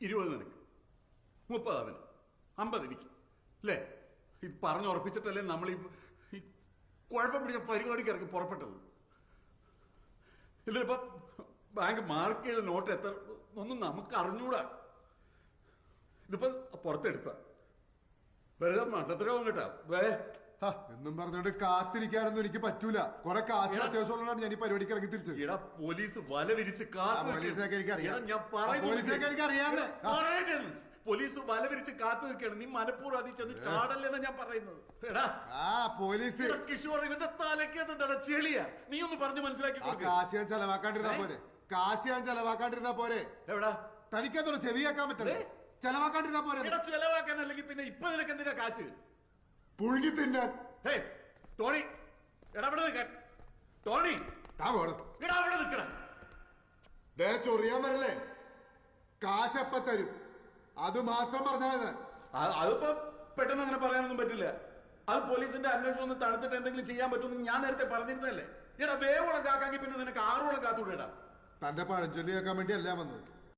20 നിനക്ക്, 30 അവന്, 50 എനിക്ക്, അല്ലേ? ഇത് പറഞ്ഞുറപ്പിച്ചിട്ടല്ലേ നമ്മൾ ഈ കുഴപ്പം പിടിച്ച പരിപാടിക്ക് ഇറക്കി പുറപ്പെട്ടത്. ഇതിലിപ്പോ ബാങ്ക് മാർക്ക് ചെയ്ത നോട്ട് എത്ര ഒന്നും നമുക്ക് അറിഞ്ഞൂടാ. ഇതിപ്പോ പുറത്തെടുത്ത വെറുതെ മണ്ടത്തരവും കേട്ടാ. എന്നും പറഞ്ഞോണ്ട് കാത്തിരിക്കാനൊന്നും എനിക്ക് പറ്റൂല. കുറെ കാശ് അത്യാവശ്യമുള്ളതാണ് ഞാൻ ഈ പരിപാടിക്ക് ഇറങ്ങി തിരിച്ചു. ഇടാ പോലീസ് വല വിരിച്ച് പോലീസിനൊക്കെ എനിക്കറിയാം. പോലീസ് വല വിരിച്ച് കാത്തു നിൽക്കുകയാണ്. നീ മനഃപൂർവ്വം അതിൽ ചെന്ന് ചാടല്ലെന്നാ ഞാൻ പറയുന്നത്. പോലീസ് കിഷോർ ഇവന്റെ തലയ്ക്ക് എന്താണ് ചെളിയാ? നീ ഒന്ന് പറഞ്ഞു മനസ്സിലാക്കി കാശ് ഞാൻ ചെലവാക്കാണ്ടിരുന്നാ പോരെ. കാശ് ഞാൻ ചെലവാക്കാണ്ടിരുന്നാ പോരെ. എവിടാ തനിക്കെന്തോ ചെവിയാക്കാൻ പറ്റേ? ചെലവാക്കാണ്ടിരുന്നാ പോരെ. ചെലവാക്കാൻ അല്ലെങ്കിൽ പിന്നെ ഇപ്പൊ നിനക്ക് എന്തിനാ കാശ്? പുഴുങ്ങി തിന്നാൻ. ടോണി എടാവിടെ നിൽക്കാൻ. ടോണി എടാ അവിടെ നിൽക്കണം. ചൊറിയാൻ വരല്ലേ? കാശപ്പ തരും, അത് മാത്രം പറഞ്ഞാൽ. അതിപ്പോ പെട്ടെന്ന് അങ്ങനെ പറയാനൊന്നും പറ്റില്ല. അത് പോലീസിന്റെ അന്വേഷണം ഒന്ന് തണുത്തിട്ട് എന്തെങ്കിലും ചെയ്യാൻ പറ്റുമെന്ന് ഞാൻ നേരത്തെ പറഞ്ഞിരുന്നല്ലേ. എടാ വേവോളം കാക്കാക്കി പിന്നെ നിനക്ക് 6 കാത്തൂടെടാ. തന്റെ പഴഞ്ചൊല്ലി കേൾക്കാൻ വേണ്ടി അല്ല വന്നത്.